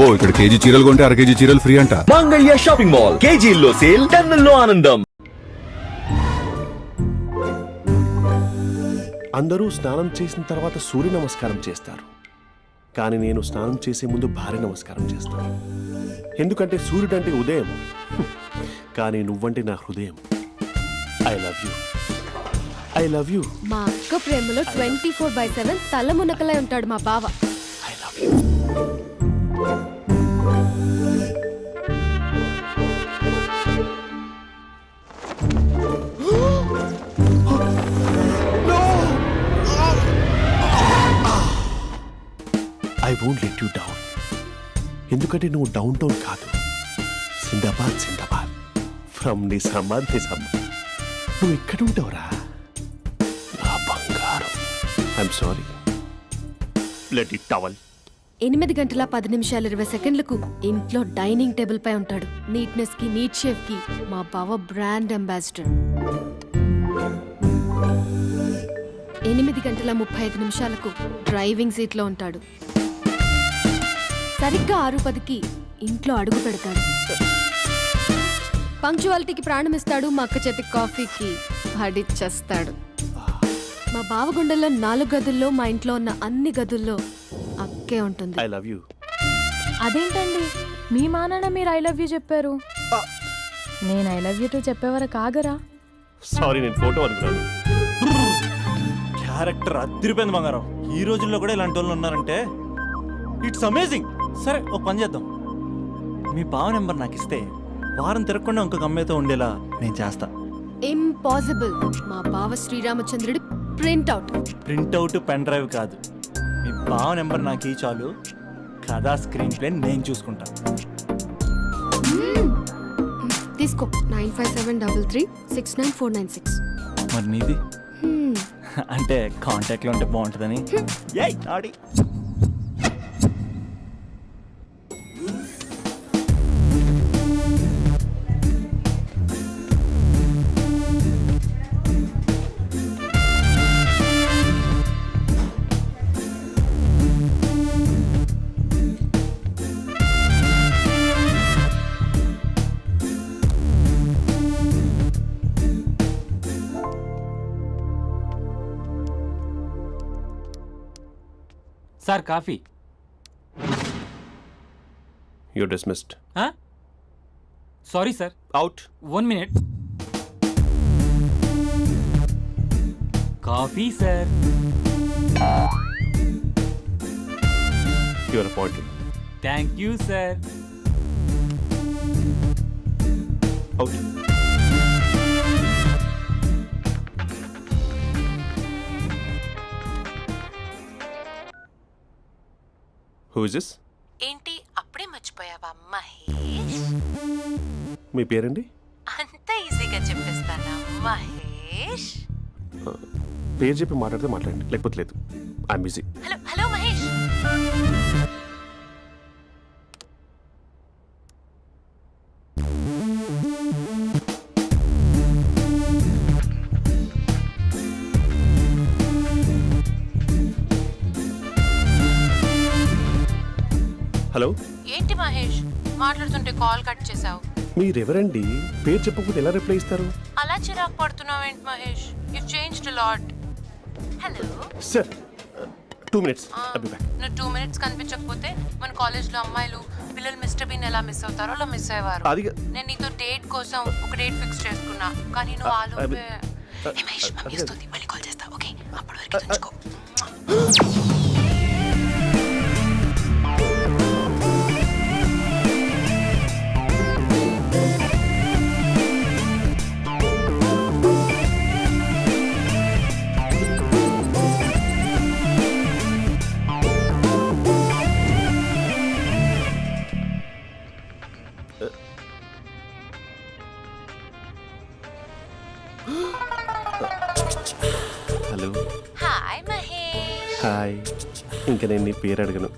అబ్బో ఇక్కడ కేజీ చీరలు కొంటే అర కేజీ చీరలు ఫ్రీ అంట. మంగళ్య షాపింగ్ మాల్, కేజీల్లో సేల్, టన్నుల్లో ఆనందం. అందరూ స్నానం చేసిన తర్వాత సూర్య నమస్కారం చేస్తారు, కానీ నేను స్నానం చేసే ముందు భార్య నమస్కారం చేస్తాను. ఎందుకంటే సూర్యుడు అంటే ఉదయం, కానీ నువ్వంటే నా హృదయం. I love you, I love you. మా అక్క ప్రేమలో 24/7 తల మునకలై ఉంటాడు మా బావ. I love you. I won't let you down. ఎందుకంటే నువ్వు డౌన్ టౌన్ కాదు, జిందాబాద్ జిందాబాద్ ఫ్రమ్ నిజామాబాద్ నిజామాబాద్. నువ్వు ఎక్కడ ఉంటావురా నా బంగారం? I'm sorry, let it towel. 8 గంటల 10 నిమిషాలు 20 సెకండ్లకు ఇంట్లో డైనింగ్ టేబుల్ పై ఉంటాడు. నీట్నెస్ కి, నీట్ షేఫ్ కి మా బావ బ్రాండ్ అంబాసిడర్. 8 గంటల 35 నిమిషాలకు డ్రైవింగ్ సీట్ లో ఉంటాడు. సరిగ్గా 6:10కి ఇంట్లో అడుగు పెడతాడు. పంక్చువాలిటీకి ప్రాణం ఇస్తాడు. మా అక్క చేతి కాఫీకి పడిచ్చేస్తాడు. మా బావ గుండెల్లో 4 గదుల్లో, మా ఇంట్లో ఉన్న అన్ని గదుల్లో అక్కే ఉంటుంది. I love you. అదేంటండి మీ మా నాన్న మీరు ఐ లవ్ యూ చెప్పారు, నేను ఐ లవ్ యూ టు చెప్పేవరకు ఆగరా? సారీ, నేను ఫోటో అనుకున్నాను. క్యారెక్టర్ అదిరిపోయింది బంగారం. ఈ రోజుల్లో కూడా ఇలాంటి వాళ్ళు ఉన్నారంటే ఇట్స్ అమేజింగ్. సరే ఒక పని చేద్దాం, మీ బావ నెంబర్ నాకు ఇస్తే వారం తిరగకుండా ఇంకొక అమ్మాయితో ఉండేలా నేను చేస్తా. ఇంపాసిబుల్. మా బావ శ్రీరామచంద్రుడి ప్రింట్అవుట్. ప్రింట్అవుట్ పెన్ డ్రైవ్ కాదు, మీ బావ నెంబర్ నాకు ఈ చాలు. కథా స్క్రీన్ ప్లే నేను చూసుకుంటా. తీసుకో. 9573369496. మరి నీది? అంటే కాంటాక్ట్లో ఉంటే బాగుంటుందని. ఏయ్ ఆడి sir coffee. You dismissed. Sorry sir. Out. 1 minute. Coffee sir. You are appointed. Thank you sir. Out. Who is this? ఏంటి అప్పుడే మర్చిపోయావా మహేష్? మీ పేరండి? అంత ఈజీగా చెప్పేస్తానా మహేష్? పేరు చెప్పి మాట్లాడితే మాట్లాడండి, లేకపోతే లేదు. I'm busy. Hello hello Mahesh. Hello. ఏంటి మహేష్ మాట్లాడుతుంటే కాల్ కట్ చేసావు? మీరెవరండి? పేరు చెప్పకపోతే ఎలా రిప్లై ఇస్తారు? అలా చిరాకు పడుతున్నావు ఏంటి Mahesh? You changed a lot. Hello sir 2 minutes. I'll be back. నువ్వు 2 minutes కనిపించకపోతే మన కాలేజ్లో అమ్మాయిలు పిల్లలు మిస్టర్ బీన్ ఎలా మిస్ అవుతారో అలా మిస్ అయ్యేవారు. నేను నీతో డేట్ కోసం ఒక డేట్ ఫిక్స్ చేసుకున్నా, కానీ నువ్వు ఆలోపే. మహేష్ మమ్మీ వస్తుంది, మళ్ళీ కాల్ చేస్తా. ఓకే, అప్పటి వరకు ఉంచుకో. హలో. హాయ్ మహేష్. హాయ్. ఇంకా నేను నీ పేరు అడగను,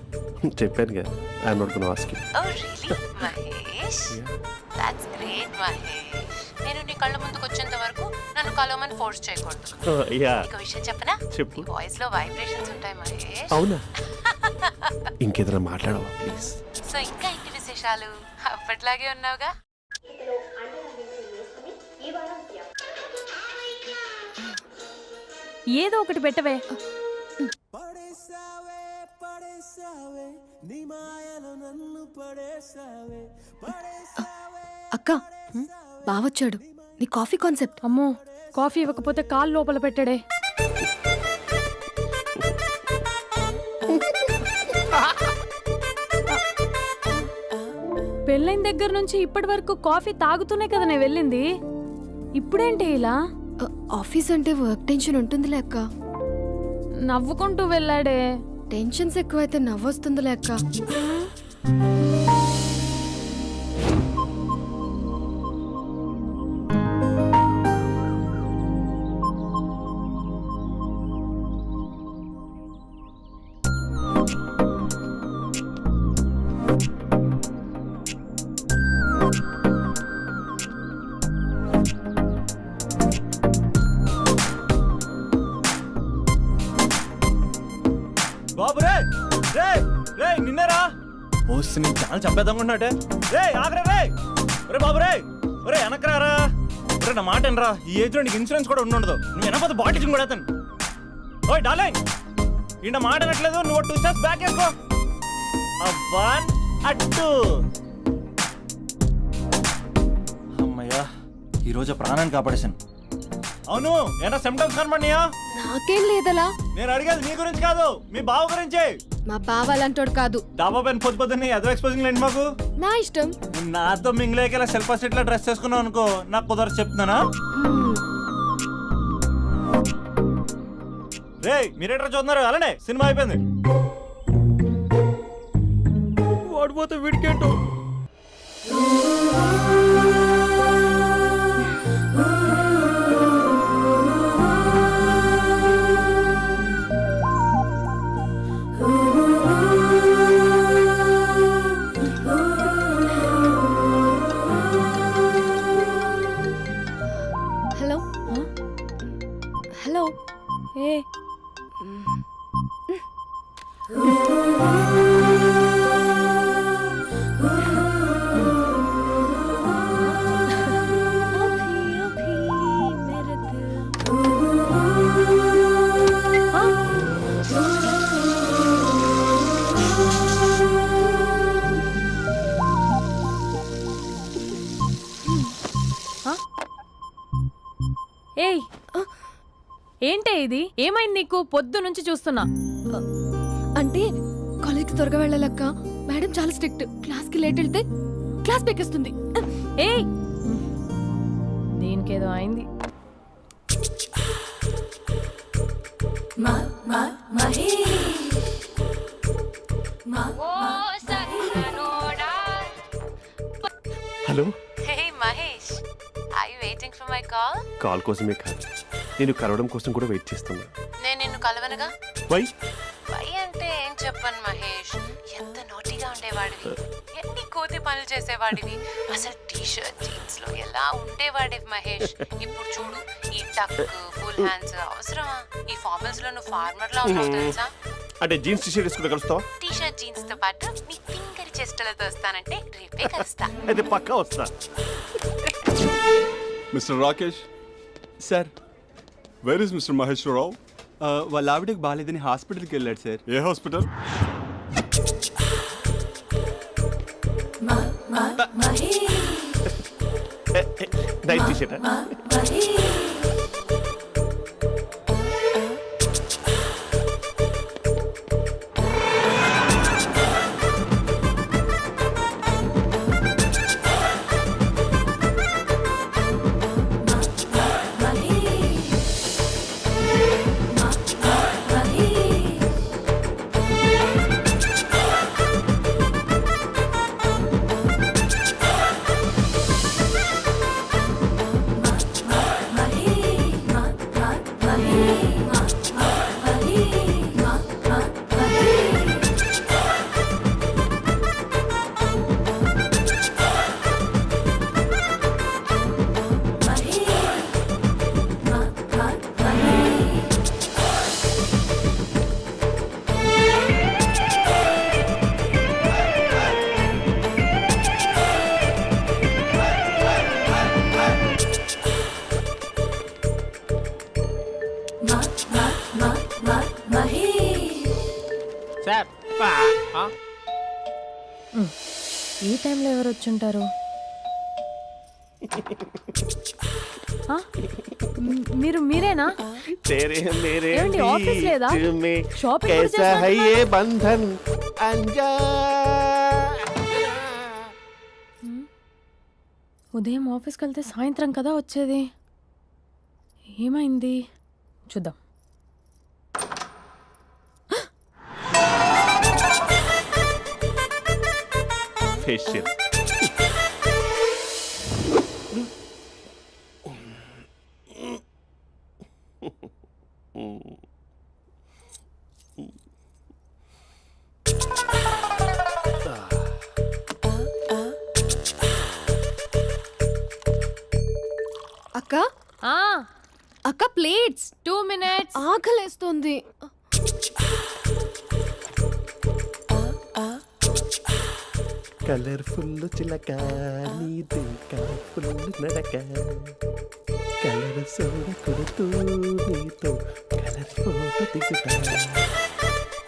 చెప్పాను కదా. I'm not gonna ask you. Oh really Mahesh? That's great Mahesh. నేను నీ కళ్ళ ముందుకు వచ్చేంత వరకు నన్ను కలవమని ఫోర్స్ చేయకూడదు. యా. నీకు విషయం చెప్పనా? చెప్పు. నీ వాయిస్ లో వైబ్రేషన్స్ ఉంటాయి మహేష్. అవునా? ఇంకేదైనా మాట్లాడవా ప్లీజ్? సో ఇంకా ఇంటి విశేషాలు అప్పట్లాగే ఉన్నావుగా. ఏదో ఒకటి పెట్టవే. అక్క బావొచ్చాడు. నీ కాఫీ కాన్సెప్ట్. అమ్మో, కాఫీ ఇవ్వకపోతే కాలు లోపల పెట్టడే. పెళ్ళైన దగ్గర నుంచి ఇప్పటి వరకు కాఫీ తాగుతూనే కదా నేను వెళ్ళింది. ఇప్పుడేంటి ఇలా? ఆఫీస్ అంటే వర్క్ టెన్షన్ ఉంటుందిలే అక్క. నవ్వుకుంటూ వెళ్ళాడే. టెన్షన్స్ ఎక్కువైతే నవ్వొస్తుందిలే అక్క. బాబు రే రే రే నిన్నరా వస్తు నేను చాలా చంపేద్దామనుకున్నాటే. రే ఆగరా రే. ఒరే బాబు రే, ఒరే వెనకరారా. ఒరే నా మాట అనరా, ఈ ఏజ్ లో నీకు ఇన్సూరెన్స్ కూడా ఉండదు. నువ్వు వెనకపోతే బాటిల్ కూడా అతను. ఓయ్ డార్లింగ్, ఈయన మాట అనట్లేదు. నువ్వు 2 స్టెప్స్ బ్యాక్ వేసుకో. 1 2. అమ్మయ్యా, ఈరోజు ప్రాణాన్ని కాపాడేశాను. అవును, ఏనా సిమ్టమ్స్ కనబడినాయా? నాకేం లేదలా. నేను అడిగేది మీ గురించి కాదు, మీ బావ గురించి. మా బావ అలాంటోడు కాదు. డాబా పైన పొద్దున్నే అదో ఎక్స్పోజింగ్ లేండి మాకు. నా ఇష్టం. నువ్వు నాతో మింగిలేక ఇలా సెల్ఫా సెట్ లో డ్రెస్ చేసుకున్నావు అనుకో, నాకు కుదరదు చెప్తున్నానా. రే మీరేట్రా చూస్తున్నారు? అలానే సినిమా అయిపోయింది. వాడిపోతే వీడికేంటో. Hello hello. ఏ ఏయ్, ఏంటే ఇది? ఏమైంది నీకు? పొద్దు నుంచి చూస్తున్నా. అంటే కాలేజ్కి త్వరగా వెళ్ళాలక్క. మేడం చాలా స్ట్రిక్ట్. క్లాస్కి లేట్ వెళ్తే క్లాస్ పెక్కేస్తుంది. ఏయ్, దీనికేదో అయింది. Hello. Hey Mahesh, are you waiting for my call? Call కోసమే కాదు, నేను కలవడం కోసం కూడా వెయిట్ చేస్తున్నా. నేను నిన్ను కలవనుగా. వై? వై అంటే ఏం చెప్పను మహేష్. ఎంత నోటిగా ఉండేవాడివి, ఎన్ని కోతి పనులు చేసేవాడివి. అసలు టీ షర్ట్ జీన్స్ లో ఎలా ఉండేవాడివి మహేష్. ఇప్పుడు చూడు, ఈ టక్ ఫుల్ హ్యాండ్స్ అవసరమా? ఈ ఫార్మల్స్ లో నువ్వు ఫార్మర్ లా ఉన్నావు తెలుసా. అంటే జీన్స్ టీ-షర్ట్ వేసుకుంటే కలుస్తావా? టీ షర్ట్ జీన్స్ తో పాటు నీ ఫింగర్ చెస్టలతో వస్తానంటే రేపే కలుస్తా. అయితే పక్కా వస్తా. Mister Rakesh, sir, where is mister Maheswararao? వాళ్ళ ఆవిడకి బాగాలేదని హాస్పిటల్కి వెళ్ళాడు సార్. ఏ హాస్పిటల్? Night T-shirt. ఈ టైంలో ఎవరు వచ్చుంటారు? ఆ? మీరేనా? तेरे मेरे ఏమండి, ఆఫీస్ లేదా? बीच में షాపింగ్ కూడా कैसा है చేస్తున్నారు? ये बंधन अंजा ఉదయం ఆఫీస్కి వెళ్తే సాయంత్రం కదా వచ్చేది. ఏమైంది చూద్దాం. फेशियल అక్క ఆ, అక్క ప్లేట్స్ 2 minutes. ఆకలేస్తుంది. కలర్ఫుల్ చిలక నీది కలర్ఫుల్ నడక కలర్ సోడ కొడుతూ నీతో కలర్ ఫోటో దిగుతా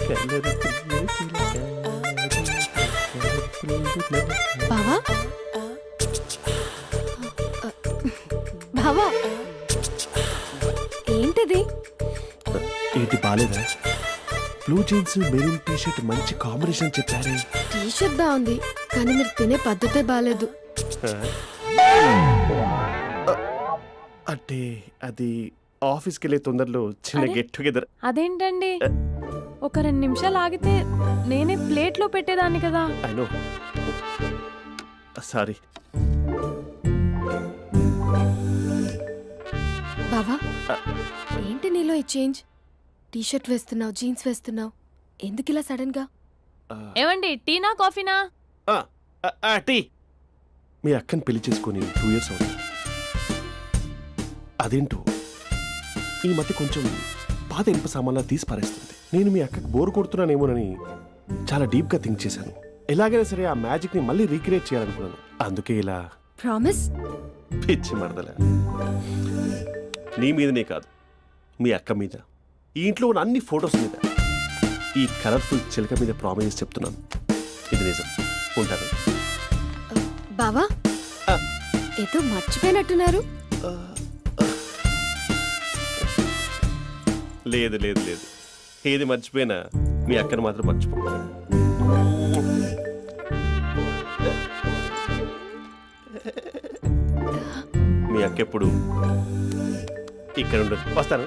కలర్ఫుల్ చిలక కలర్ఫుల్ నడక. బావా బావా ఏంటిది? ఏంటి బాలేదా? Blue jeans maroon T shirt మంచి కాంబినేషన్ చెప్పారే. టీ షర్ట్ బాగుంది కానీ మీరు తినే పద్ధతే బాగాలేదు. అంటే అది ఆఫీస్కి వెళ్ళే తొందరలో చిన్న అరే? Get together. అదేంటండి, ఒక 2 నిమిషాలు ఆగితే నేనే ప్లేట్లో పెట్టేదాన్ని కదా. I know, sorry. బావా ఏంటి నీలో ఈ చేంజ్? టీ షర్ట్ వేస్తున్నావు, జీన్స్ వేస్తున్నావు, ఎందుకు ఇలా సడన్ గా? ఏమండి, టీనా కాఫీనా? టీ. మీ అక్కని పెళ్లి చేసుకొని 2 years అవుతుంది. అదేంటో ఈ మధ్య కొంచెం పాత ఇనుప సామాన్లా తీసి పారేస్తుంది. నేను మీ అక్కకి బోర్ కొడుతున్నానేమోనని చాలా డీప్గా థింక్ చేశాను. ఎలాగైనా సరే ఆ మ్యాజిక్ని మళ్ళీ రీక్రియేట్ చేయాలనుకున్నాను. అందుకే ఇలా ప్రామిస్? పిచ్చి మరదల. నీ మీదనే కాదు, మీ అక్క మీద, ఈ ఇంట్లో ఉన్న అన్ని ఫొటోస్ మీద, ఈ కలర్ఫుల్ చిలక మీద ప్రామిస్ చెప్తున్నాను. ఇది నిజం. ఉంటాను. బావా ఏదో మర్చిపోయినట్టున్నారు. లేదు లేదు లేదు, ఏది మర్చిపోయినా మీ అక్కను మాత్రం మర్చిపో. మీ అక్క ఎప్పుడు ఇక్కడ ఉండదు. వస్తాను.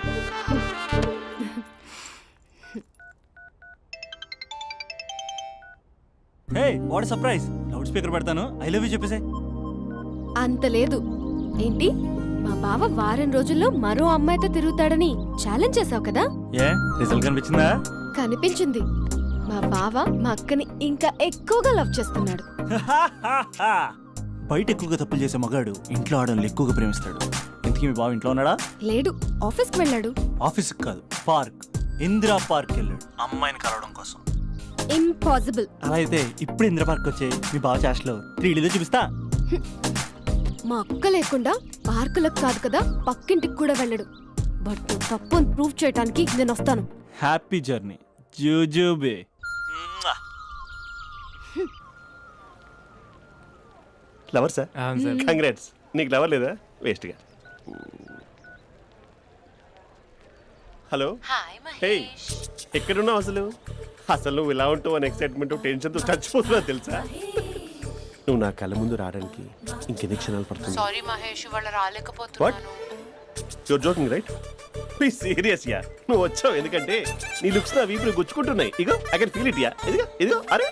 Hey what surprise. Loud speaker పెడతాను, ఐ లవ్ యూ చెప్పేసే. అంత లేదు. ఏంటి, మా బావ వారం రోజుల్లో మరో అమ్మాయితో తిరుగుతాడని ఛాలెంజ్ చేసావు కదా? ఏ రిజల్ట్ కనిపించిందా? కనిపించింది. మా బావ మా అక్కని ఇంకా ఎక్కువగా లవ్ చేస్తున్నాడు. బయట ఎక్కువగా తప్పులు చేసే మగాడు ఇంట్లో ఆడవాళ్ళు ఎక్కువగా ప్రేమిస్తాడు. ఇంతకీ మీ బావ ఇంట్లో ఉన్నాడా? లేడు, ఆఫీస్కి వెళ్ళాడు. ఆఫీస్కి కాదు, పార్క్, ఇందిరా పార్క్ వెళ్ళాడు అమ్మాయిని కలవడం కోసం. ఇంపాసిబుల్. అలా అయితే ఇప్పుడు ఇందిరా పార్క్ వచ్చే మీ బావ చాష్లో 3Dలో చూపిస్తా. మా అక్క లేకుండా పార్కులకు కాదు కదా పక్కింటికి కూడా వెళ్ళడు. బట్ నువ్వు తప్పు అని ప్రూవ్ చేయడానికి నేను వస్తాను. హ్యాపీ జర్నీ జూజూబే. Lover sir, congrats. నీకు లవర్ లేదా? వేస్ట్గా. హలో. Hi hey, Mahesh. ఎక్కడున్నావు అసలు? అసలు నువ్వు ఇలా ఉంటావు అని ఎక్సైట్మెంట్ టెన్షన్తో చచ్చిపోతున్నా తెలుసా? నువ్వు నా కళ్ళ ముందు రావడానికి ఇంకెన్ని క్షణాలు పడుతుంది? సారీ మహేష్, ఇవాళ రాలేకపోతున్నాను. You're joking right? Be serious yeah. నువ్వు వచ్చావు ఎందుకంటే నీ లుక్స్ నా వీపుని గుచ్చుకుంటున్నాయి. ఇగో I can feel it yeah. ఇదిగో ఇదిగో. అరే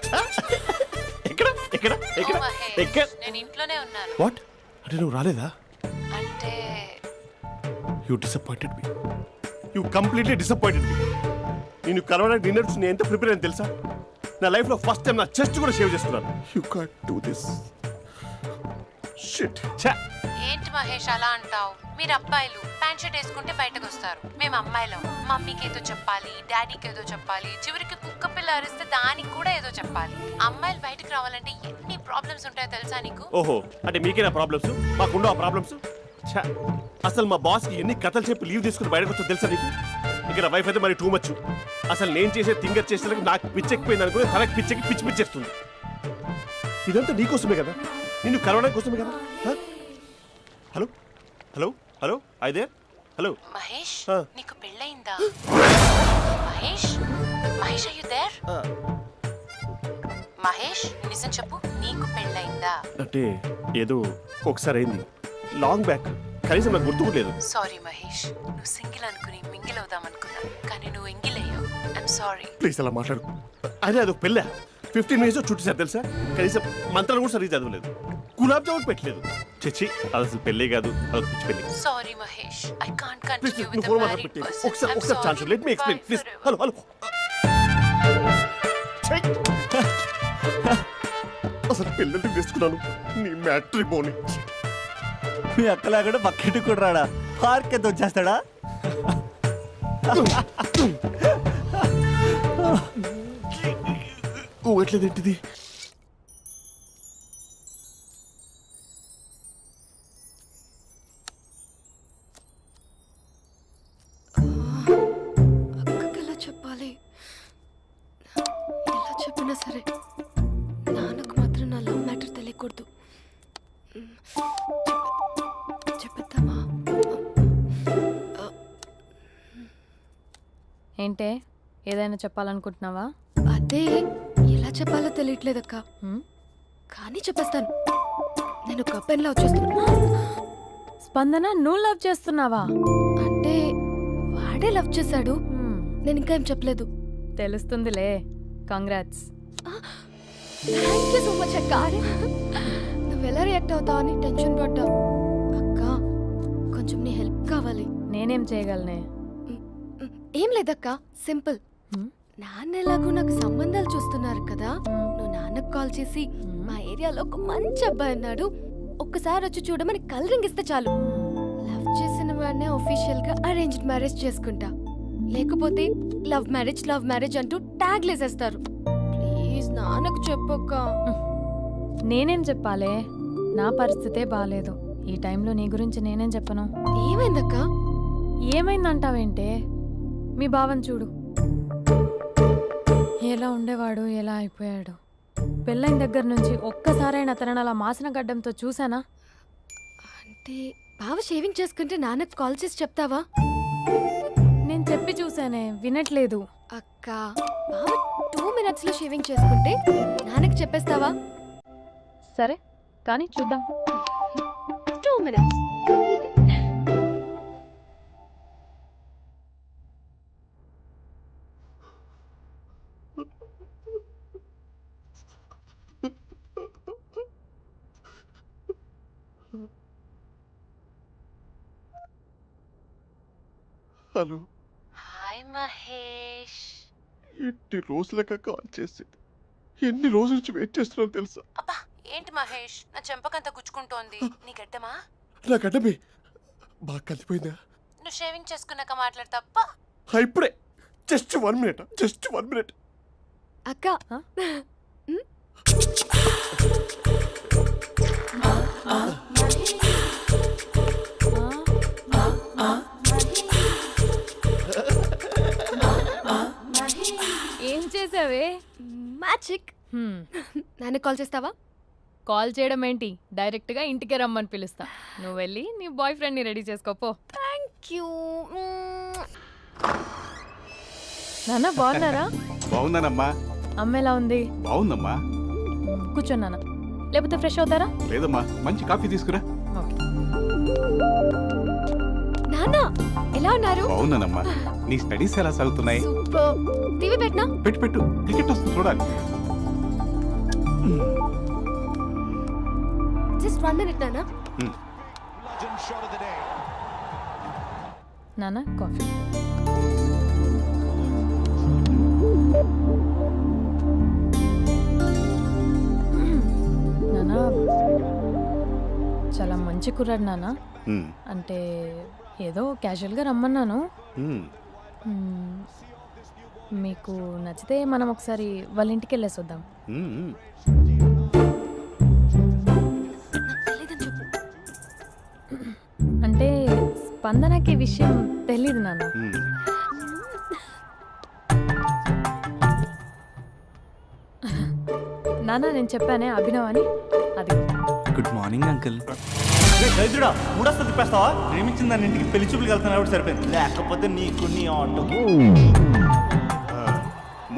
ఎక్కడ ఎక్కడ ఎక్కడ ఓ మహేష్, ఎక్కడ? నేను ఇంట్లోనే ఉన్నాను. వాట్ అంటే నువ్వు రాలేదా? అంటే you disappointed me. You completely disappointed me. నేను కరోనా డిన్నర్స్ నేను ఎంత ప్రిపేర్ అని తెలుసా? నా లైఫ్లో ఫస్ట్ టైం నా చెస్ట్ కూడా సేవ్ చేస్తున్నాను. You can't do this shit. ఏంటి మహేష్ అలా అంటావు? మీరు అబ్బాయిలు ప్యాంట్ షర్ట్ వేసుకుంటే బయటకు వస్తారు. మేము అమ్మాయిలం మమ్మీకి ఏదో చెప్పాలి, డాడీకి ఏదో చెప్పాలి, చివరికి కుక్క పిల్ల అరిస్తే దానికి కూడా ఏదో చెప్పాలి. అమ్మాయిలు బయటకు రావాలంటే ఎన్ని ప్రాబ్లమ్స్ ఉంటాయో తెలుసా నీకు? ఓహో, అంటే మీకేనా ప్రాబ్లమ్స్? మాకుండవు ఆ ప్రాబ్లమ్స్? అసలు మా బాస్కి ఎన్ని కథలు చెప్పి లీవ్ తీసుకుని బయటకు వచ్చో తెలుసా నీకు? ఇక్కడ వైఫ్ అయితే మరి టూ మచ్. అసలు నేను చేసే థింగర్ చేసేందుకు నాకు పిచ్చెక్కిపోయింది అనుకుని తనకి పిచ్చెక్కి పిచ్చి పిచ్చేస్తుంది. ఇదంతా నీకోసమే కదా, నిన్ను కలవడం కోసమే కదా. హ? హలో హలో హలో అయితే హలో. మహేష్ ఆ. నీకు పెళ్ళయిందా? Mahesh Mahesh are you there? మహేష్ నిజం చెప్పు, నీకు పెళ్ళయిందా? అంటే ఏదో ఒకసారి అయింది, లాంగ్ బ్యాక్, కనీసం నాకు గుర్తు కూడా లేదు. సారీ మహేష్, నువ్వు సింగిల్ అనుకుని మింగిల్ అవుదాం అనుకున్నా, కానీ నువ్వు ఎంగిల్ అయ్యావు. I'm sorry. ప్లీజ్ అలా మాట్లాడు. అదే అదొక పెళ్ళ 15 మినిట్స్ చుట్టేసారు తెలుసా, కనీసం మంత్రాలు కూడా సరిగ్గా చదవలేదు, గులాబ్ జామున్ పెట్టలేదు. చచ్చి అది అసలు పెళ్ళే కాదు, అదొక పిచ్చి పెళ్ళి. Sorry Mahesh, I can't please continue నువ్వు విత్ ఫోన్ ద మాట్లాడి మ్యారీడ్ పెట్టి పర్సన్. ఒకసారి chance let me explain please. Hello hello. అసలు పిల్లల్ని వేసుకున్నాను నీ మ్యాట్రీ బోని. మీ అక్కలా కూడా బకెట్ కూడా రాడా, పార్క్ ఎంత వచ్చేస్తాడా? ఊగట్లేదు ఏంటిది? అక్కకి ఎలా చెప్పాలి? ఎలా చెప్పినా సరే నాన్నకు మాత్రం నా లవ్ మ్యాటర్ తెలియకూడదు. చెప్పేద్దామా? ఏంటే ఏదైనా చెప్పాలనుకుంటున్నావా? అదే ఎలా చెప్పాలో తెలియట్లేదక్క, హ్మ్? కానీ చెప్పేస్తాను. నేను ఒక అబ్బాయిని లవ్ చేస్తున్నా. స్పందన, నువ్వు లవ్ చేస్తున్నావా? అంటే వాడే లవ్ చేశాడు, హ్మ్, నేను ఇంకా ఏం చెప్పలేదు. తెలుస్తుందిలే. Congrats. Thank you so much అక్క. నువ్వు ఎలా రియాక్ట్ అవుతావు అని టెన్షన్ పడ్డావు. అక్క కొంచెం నీ హెల్ప్ కావాలి. నేనేం చేయగలనే? ఏం లేదక్క, సింపుల్. హ్మ్? నాన్న ఎలాగో నాకు సంబంధాలు చూస్తున్నారు కదా, నువ్వు నాన్నకు కాల్ చేసి మా ఏరియాలో ఒక మంచి అబ్బాయి అన్నాడు, ఒక్కసారి వచ్చి చూడమని కలరింగ్ ఇస్తే చాలు. లవ్ చేసిన వాడినే ఒఫీషియల్ గా అరేంజ్డ్ మ్యారేజ్ చేసుకుంటా, లేకపోతే లవ్ మ్యారేజ్ అంటూ ట్యాగ్ లేసేస్తారు. ప్లీజ్ నాన్నకు చెప్పక్క. నేనేం చెప్పాలే? నా పరిస్థితే బాలేదు. ఈ టైంలో నీ గురించి నేనేం చెప్పను? ఏమైందక్క? ఏమైందంటావేంటే? మీ బావని చూడు, ఎలా ఉండేవాడు, ఎలా అయిపోయాడు. పెళ్ళైన దగ్గర నుంచి ఒక్కసారైనా తనని అలా మాసిన గడ్డంతో చూసానా? అంటే బావ షేవింగ్ చేసుకుంటే నాన్నకు కాల్ చేసి చెప్తావా? నేను చెప్పి చూసానే, వినట్లేదు. అక్క బావ 2 minutes లో షేవింగ్ చేసుకుంటే నాన్నకి చెప్పేస్తావా? సరే కానీ చూద్దాం. 2 minutes. హలో. హాయ్ మహేష్. ఎన్ని రోజులుగా కాల్ చేసింది, ఎన్ని రోజుల నుంచి వెయిట్ చేస్తున్నావు తెలుసా? అబ్బా ఏంటి మహేష్, నా చెంపకంత గుచ్చుకుంటోంది. నీ గడ్డమా? నా గడ్డమే బాగా కలిపోయిందా? నువ్వు షేవింగ్ చేసుకున్నాక మాట్లాడతాప్పా. ఇప్పుడే జస్ట్ 1 minute, జస్ట్ 1 minute. అక్క హ? ఏం చేసావే? మ్యాజిక్. నాన్నకు కాల్ చేస్తావా? కాల్ చేయడం ఏంటి, డైరెక్ట్గా ఇంటికే రమ్మని పిలుస్తా. నువ్వు వెళ్ళి నీ బాయ్ ఫ్రెండ్ని రెడీ చేసుకోపో. Thank you. నాన్న బాగున్నారా? బాగున్నానమ్మా. అమ్మ ఎలా ఉంది? బాగుందమ్మా. కూర్చోన్నానా, లేకపోతే ఫ్రెష్ అవుతారా? లేదమ్మా, మంచి కాఫీ తీసుకురా. ఓకే. నాన్న ఎలా ఉన్నారు? బాగున్నానమ్మా. నీ స్టడీస్ ఎలా సాగుతున్నాయి? సూపర్. టీవీ పెట్టనా? పెట్టు పెట్టు, క్రికెట్ వస్తుంది చూడాలి. జస్ట్ 1 minute నాన్న. నాన్న కాఫీ. నాన్న చాలా మంచి కుర్రాడు నాన్న. అంటే ఏదో క్యాజువల్గా రమ్మన్నాను. మీకు నచ్చితే మనం ఒకసారి వాళ్ళ ఇంటికి వెళ్ళేసి వద్దాం. తెలీదని చెప్పు. అంటే స్పందనకి ఈ విషయం తెలీదు నాన్న. నాన్న నేను చెప్పానే అభినవ్ అని అది గుడ్ మార్నింగ్ అంకుల్. దరిద్రుడా మూడొస్తా తిప్పేస్తావా? ప్రేమించిన దాని ఇంటికి పెళ్లి చూపులకు వెళ్తున్నా సరిపోయింది, లేకపోతే నీకు నీ ఆటో.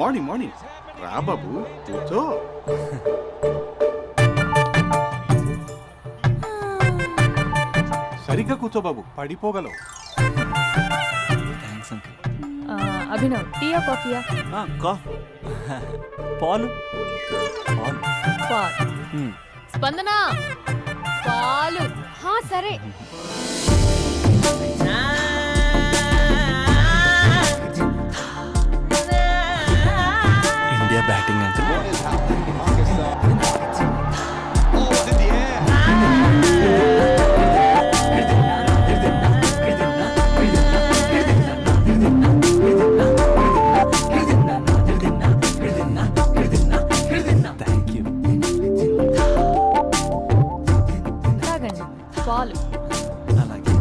మార్నింగ్ మార్నింగ్ రా బాబు కూర్చో. సరిగ్గా కూర్చో బాబు, పడిపోగలవు. Thanks uncle. అభినవ్ టీయా కాఫీయా? పాలు పాలు. పాల్. స్పందన పాలు. హా సరే. India batting uncle. Thank you. తాగండి పాలు. అలాగే.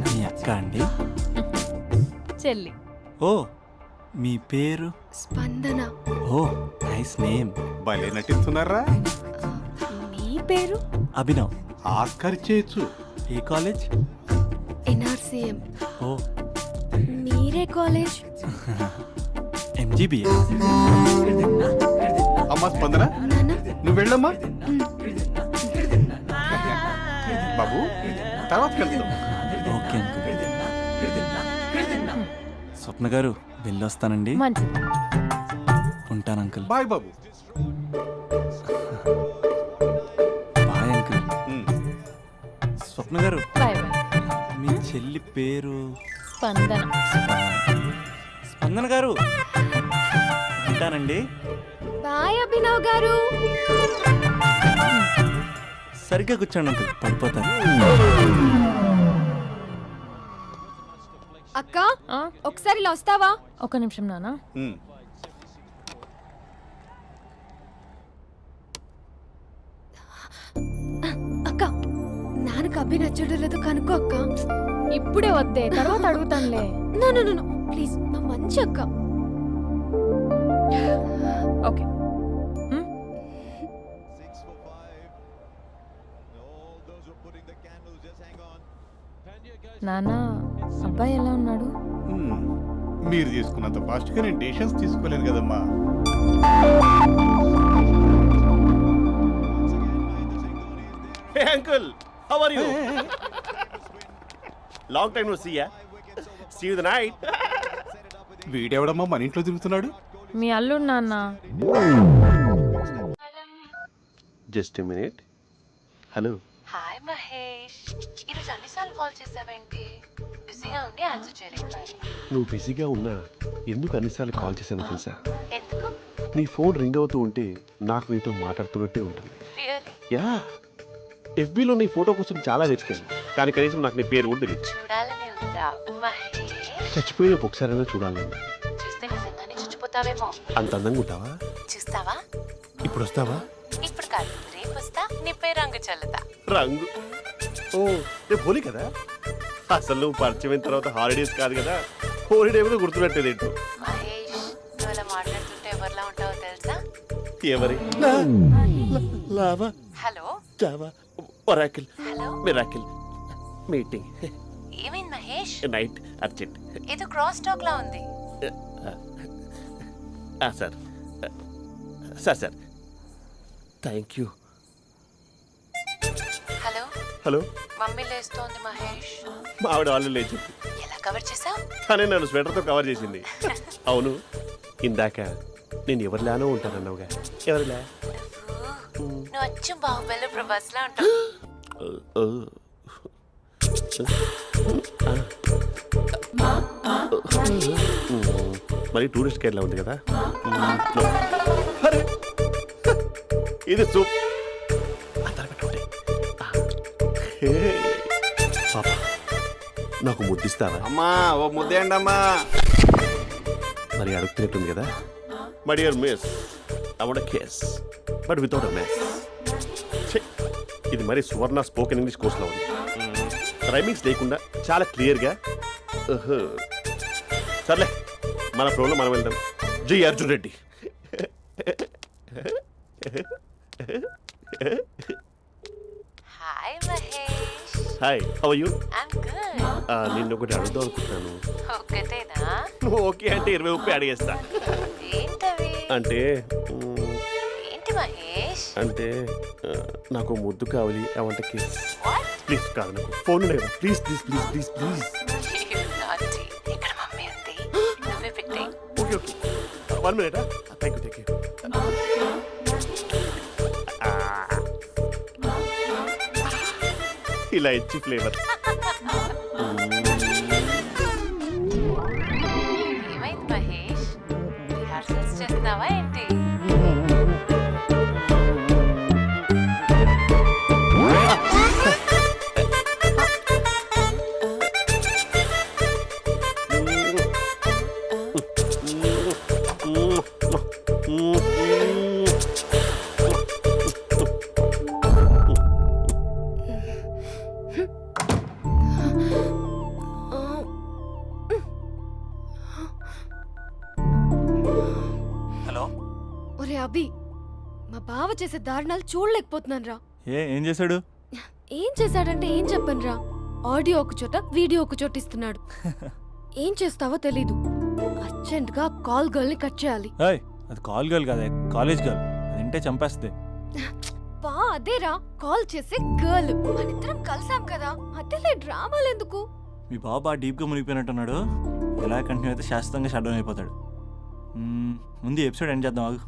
మీ అక్క అండి? చెల్లి. ఓ మీ పేరు? స్పందన. ఓ నైస్ నేమ్. భలే నటిస్తున్నారా? మీ పేరు? అభినవ్. ఆస్కర్ చేయొచ్చు. ఏ కాలేజ్? ఎన్ఆర్సీఎం. ఓ మీరే కాలేజ్? ఎంజీబీఏ. అమ్మా స్పందన, నాన్న నువ్వు వెళ్ళమ్మా. బాబు తర్వాత కలుద్దాం. Okay uncle. స్వప్న గారు వెళ్ళొస్తానండి. మంచిది. ఉంటాను అంకుల్. బాయ్ బాబు. Bye uncle. ఉమ్. స్వప్న గారు బాయ్ బాయ్. మీ చెల్లి పేరు? స్పందన. స్పందన గారు ఉంటానండి. బాయ్ అభినవ్ గారు. సరిగ్గా కూర్చోండి అంకుల్, పడిపోతాను. అక్క ఆ? ఒకసారి ఇలా వస్తావా? ఒక నిమిషం నాన్న. ఉమ్. అక్క నాన్నకు అభి నచ్చడం లేదో కనుక్కో అక్క. ఇప్పుడే వద్దే, తర్వాత అడుగుతానులే. నో నో నో ప్లీజ్, మా మంచి అక్క. ఓకే. నాన్న అబ్బాయి ఎలా ఉన్నాడు? ఉమ్. మీరు తీసుకున్నంత ఫాస్ట్గా నేను డెసిషన్స్ తీసుకోలేను కదమ్మా. Hey uncle, how are you? Long time no see, yeah? See you the night. వీడెవడమ్మా మన ఇంట్లో తిరుగుతున్నాడు? మీ అల్లుడు నాన్న. Just a minute. Hello. Hi Mahesh, ఈరోజు అన్నిసార్లు కాల్ చేసావేంటి? బిజీగా ఉండి ఆన్సర్ చేయలేకపోయాను. నువ్వు బిజీగా ఉన్నా ఎందుకు అన్నిసార్లు కాల్ చేశానో తెలుసా? ఎందుకు? నీ ఫోన్ రింగ్ అవుతూ ఉంటే నాకు నీతో మాట్లాడుతున్నట్టే ఉంటుంది. రియల్లీ? యా, ఎఫ్బీలో నీ ఫోటో కోసం చాలా వెతికాను, కానీ కనీసం నాకు నీ పేరు కూడా తెలియదు. చూడాలని ఉందా మహేష్? చచ్చిపోయిన ఒకసారైనా చూడాలి. చూస్తే నిజంగానే చచ్చిపోతావేమో. అంత అందంగా ఉంటావా? చూస్తావా? ఇప్పుడు వస్తావా? ఇప్పుడు కాదు, రేపు వస్తా, నీపై రంగు చల్లుతా. రంగు? ఓ రేపు హోలీ కదా. అసలు నువ్వు పరిచయం తర్వాత హాలిడేస్ కాదు కదా, హోలిడే కూడా గుర్తున్నట్టేది ఏంటో. మహేష్, నువ్వు అలా మాట్లాడుతుంటే ఎవరిలా ఉంటావో తెలుసా? ఎవరి? Lava, hello Java, Oracle, hello, miracle, meeting, ఏమైంది మహేష్? Night, urgent. ఏదో క్రాస్ టాక్ లా ఉంది. Sir sir sir thank you. Hello, hello, mummy లేస్తోంది మహేష్. మా ఆవిడ వాళ్ళు లేచి ఎలా కవర్ చేసావు? తనే నన్ను స్వెటర్తో కవర్ చేసింది. అవును, ఇందాక నేను ఎవరిలానో ఉంటానన్నావుగా, ఎవరిలా? నువ్వు అచ్చం బాహుబలి ప్రభాస్ లా ఉంటావు. మరి టూరిస్ట్ కేర్లా ఉంది కదా. అరే, ఇది సూప్. పాప, నాకు ముద్దిస్తావా? అమ్మా ఓ ముద్దేయండి అమ్మా. మరి అడుగుతున్నట్టుంది కదా. My dear miss, I want kiss but without a mess. ఇది మరి సువర్ణ స్పోకెన్ ఇంగ్లీష్ కోర్సులో ఉంది. రైమింగ్స్ లేకుండా చాలా క్లియర్గా. సర్లే, మన ఫ్లోలో మనం వెళ్దాం. జై Arjun Reddy. Hi Mahesh. Hi, how are you? I'm good. నిన్ను ఒకటి అడుగుదాం అనుకుంటున్నాను. ఒకటేనా? నువ్వు ఓకే అంటే 20 అడిగేస్తా. ఏంటవి? అంటే ఏంటి మహేష్? అంటే నాకు ముద్దు కావాలి. అవంటకి వాట్? ప్లీజ్ కాదు, నాకు ఫోన్ లేదు. Please please please please please. నాటి ఇక్కడ మమ్మీ ఉంది, నువ్వే పెట్టే. Okay okay, 1 minute. Thank you thank you. ఇలా ఇచ్చి ఫ్లేవర్. ఏమైంది మహేష్? రిహార్సల్స్ చేస్తున్నావా ఏంటి? హలో. ఒరే అభి, మా బావ చేసే దారుణాలు చూడలేకపోతున్నాను రా. ఏం చేశాడు? ఏం చేశాడంటే ఏం చెప్పను రా. ఆడియో ఒక చోట, వీడియో ఒక చోట ఇస్తున్నాడు. ఏం చేస్తావో తెలీదు. అర్జెంట్ గా కాల్ గర్ల్ ని కట్ చేయాలి. ఏయ్, అది కాల్ గర్ల్ కాదే, కాలేజ్ గర్ల్. అది వింటే చంపేస్తుంది. బా అదేరా, కాల్ చేసే గర్ల్. మనిద్దరం కలిసాం కదా, మధ్యలో డ్రామాలు ఎందుకు? మీ బాబు బాగా డీప్గా మునిగిపోయినట్టున్నాడు. ఎలా కంటిన్యూ అయితే శాశ్వతంగా షట్ డౌన్ అయిపోతాడు. ముందు ఎపిసోడ్ ఎండ్ చేద్దాం ఆగు.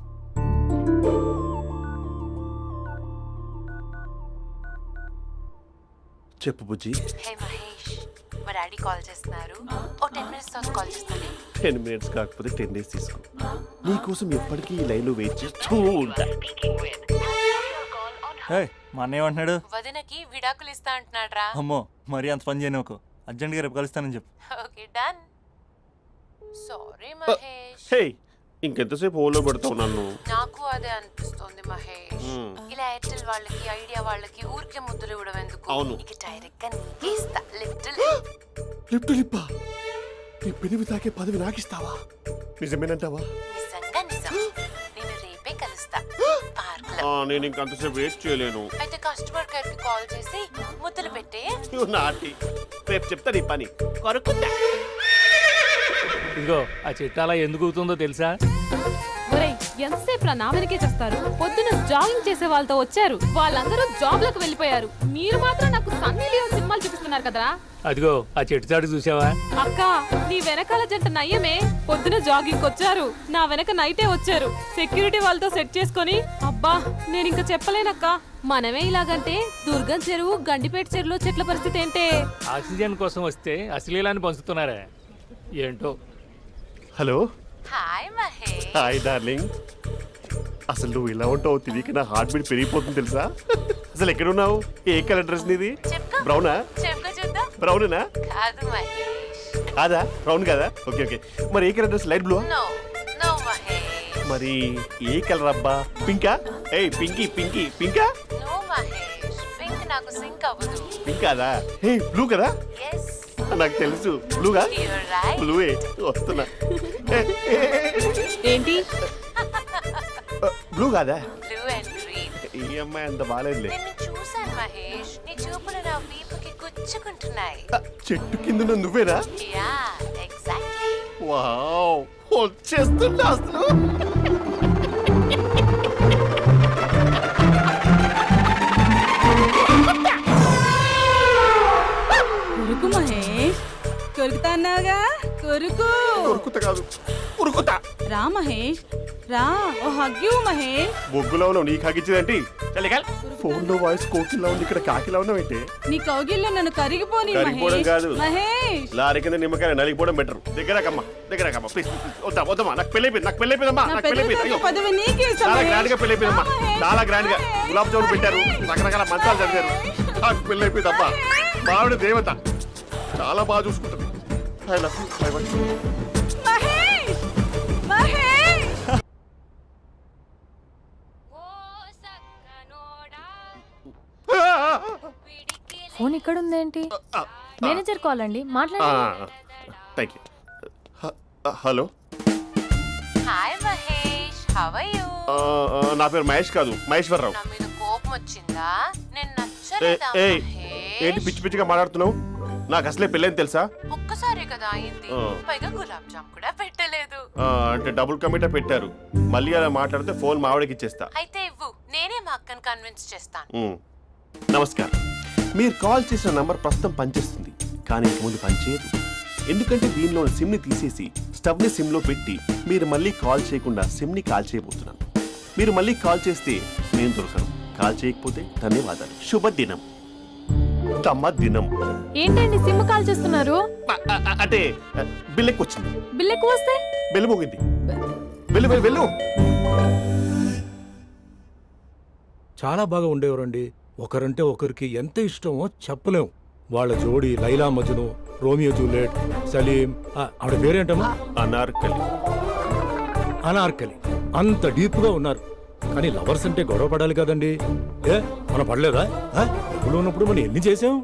చెప్పు బుజ్జి. హే మహేష్, మా డాడీ కాల్ చేస్తున్నారు. ఓ 10 minutes తర్వాత కాల్ చేస్తాను. 10 minutes కాకపోతే 10 days తీసుకో. నీకోసం ఎప్పటికీ ఈ లైన్లో వెయిట్ చేస్తూ ఉంటా. హే, మా అన్నయ్య ఏమంటున్నాడు? వదినకి విడాకులు ఇస్తా అంటున్నాడు రా. అమ్మో, మరీ అంత పని చేయను. ఒక అర్జెంట్గా రేపు కలుస్తానని చెప్పు. Okay done. సారీ మహేష్. హే, ఇంకెంతసేపు హోల్లో పెడతావు నన్ను? నాకు అదే అనిపిస్తుంది మహేష్. ఇలా ఎయిర్టెల్ వాళ్ళకి, ఐడియా వాళ్ళకి ఊరికే ముద్దులు ఇవ్వడం ఎందుకు? అవును. ఇక డైరెక్ట్ గా నీకే ఇస్తా. లిటిల్ లిప్ టు లిప్పా? నీ పెనివి తాకే పదవి నాకిస్తావా? నిజమేనంటావా? నిజంగా నిజం. నేను రేపే కలుస్తా పార్క్ లో. నేను ఇంకంతసేపు వెయిట్ చేయలేను. అయితే కస్టమర్ కేర్ కి కాల్ చేసి ముద్దులు పెట్టే. నాటి రేపు చెప్తా నీ పని. కొరుకుంటా. ఇదిగో ఆ చెట్టు అలా ఎందుకు అవుతుందో తెలుసా? ఒరేయ్, ఎంతసేపు నా వెనకే చేస్తారు? పొద్దున జాగింగ్ చేసే వాళ్ళతో వచ్చారు, వాళ్ళందరూ జాబ్లకు వెళ్ళిపోయారు. మీరు మాత్రం నాకు సన్నీ లియోన్ సినిమాలు చూపిస్తున్నారు కదరా. అదిగో ఆ చెట్టు చాటు చూసావా? అక్క, నీ వెనకాల జంట నయ్యమే. పొద్దున జాగింగ్ వచ్చారు, నా వెనక నైటే వచ్చారు. సెక్యూరిటీ వాళ్ళతో సెట్ చేసుకొని, అబ్బా నేను ఇంకా చెప్పలేనక్క. మనమే ఇలాగంటే దుర్గం చెరువు, గండిపేట చెరువులో చెట్ల పరిస్థితి ఏంటే? ఆక్సిజన్ కోసం వస్తే అశ్లీలాన్ని పంచుతున్నారా ఏంటో. Hello. Hi Mahesh. Hi darling. అసలు నువ్వు ఇలా ఉంటావు తెలియక నా హార్ట్ బీట్ పెరిగిపోతుంది తెలుసా? అసలు ఎక్కడున్నావు? ఏ కలర్ డ్రెస్ నీది? చెప్పుకో. బ్రౌనా? చెప్పుకో చూద్దాం. బ్రౌనేనా? కాదు మహేష్. కాదా? బ్రౌన్ కదా? Okay okay. మరి ఏ colour dress? Light blue? No no Mahesh. మరి ఏ కలర్ అబ్బా? పింకా? ఏయ్ పింకీ పింకీ పింకా? నో మహేష్, పింక్ నాకు సింక్ అవ్వదు. పింక్ కాదా? ఏ బ్లూ కదా? ఎస్, నాకు తెలుసు. బ్లూగా? You're right. బ్లూవే వస్తున్నా. ఏంటి? బ్లూ కాదా? Blue and green. ఈ అమ్మాయి అంత బాగాలేదులే. నిన్ను చూశాను మహేష్, నీ చూపులు నా వీపుకి గుచ్చుకుంటున్నాయి. చెట్టు కింద నువ్వేనా? Yeah exactly. వావ్, వచ్చేస్తున్నా అసలు. కొరుకు మహేష్, కొరుకుతా అన్నావుగా, కొరుకు. ఉరుకుతా కాదు, ఉరుకుతా. రా మహేష్, రా. ఓ హగ్గు మహేష్. బొగ్గులో ఉన్నావు, నీకు హగించదేంటి? ఫోన్ లో వాయిస్ కోకిలా ఉంది, ఇక్కడ కాకిలా ఉన్నావేంటి? నీ కౌగిల్లో నన్ను కరిగిపోని కరిగిపోవడం మహేష్. కాదు. మహేష్, లారీ కింద నిమ్మకాయ నలిగిపోవడం బెటర్. దగ్గరకమ్మా దగ్గరకమ్మా ప్లీజ్. వద్దా వద్దమ్మా, నాకు పెళ్ళైపోయింది, నాకు పెళ్ళైపోయిందమ్మా, నా నాకు పెళ్ళైపోయింది. పెద్ద పదవి నీకే ఇస్తా చాలా మహేష్. గ్రాండ్ గా పెళ్ళైపోయిందమ్మా, రా మహేష్. చాలా గ్రాండ్ గా. మహేష్. గులాబ్ జామున్ పెట్టారు, రకరకాల మంచాలు చదివారు. నాకు పెళ్ళైపోయిందమ్మా. మావిడ దేవత, చాలా బాగా చూసుకుంటుంది. I love you. I want you. Mahesh, Mahesh. Phone ఇక్కడ ఉందేంటి? మేనేజర్ కాల్ అండి, మాట్లాడండి. Thank you. Hello. Hi how are you? నా పేరు మహేష్ కాదు, మహేశ్వరరావు. నా మీద కోపం వచ్చిందా? నేను ఏ, నచ్చలేదా ఏయ్, ఏంటి మహేష్? పిచ్చి పిచ్చిగా మాట్లాడుతున్నావు? నాకు అసలే పెళ్ళని తెలుసా? ఒక్కసారే కదా అయింది, ఆ. పైగా గులాబ్ జామ్ కూడా పెట్టలేదు. అంటే డబుల్ కమిటా పెట్టారు. మళ్ళీ అలా మాట్లాడితే ఫోన్ మావిడకి ఇచ్చేస్తా. అయితే ఇవ్వు, నేనే మా అక్కని కన్విన్స్ చేస్తాను. ఉమ్. నమస్కారం. మీరు కాల్ చేసిన నంబర్ ప్రస్తుతం పనిచేస్తుంది, కానీ ఇంక ముందు పనిచేయదు. ఎందుకంటే దీనిలో సిమ్ని తీసేసి స్టవ్ని సిమ్లో పెట్టి మీరు మళ్ళీ కాల్ చేయకుండా సిమ్ని కాల్ చేయబోతున్నాను. మీరు మళ్ళీ కాల్ చేస్తే నేను దొరకను, కాల్ చేయకపోతే ధన్యవాదాలు. శుభదినం. తమ దినం. ఏంటండి సిమ్ కాల్ చేస్తున్నారు? అంటే బిల్ ఎక్కువ వచ్చింది. బిల్ ఎక్కువ వస్తే బెల్లు మోగింది. వెళ్ళు వెళ్ళు వెళ్ళు. చాలా బాగా ఉండేవారండి. ఒకరంటే ఒకరికి ఎంత ఇష్టమో చెప్పలేం. వాళ్ళ జోడి లైలా మజ్ను, రోమియో జూలియట్, సలీం, ఆవిడ పేరేంటమ్మా? అనార్కలి. అనార్కలి. అంత డీప్ గా ఉన్నారు. కానీ లవర్స్ అంటే గొడవ పడాలి కదండి. మనం పడలేదా? డబ్బులు ఉన్నప్పుడు మనం ఎన్ని చేసాం?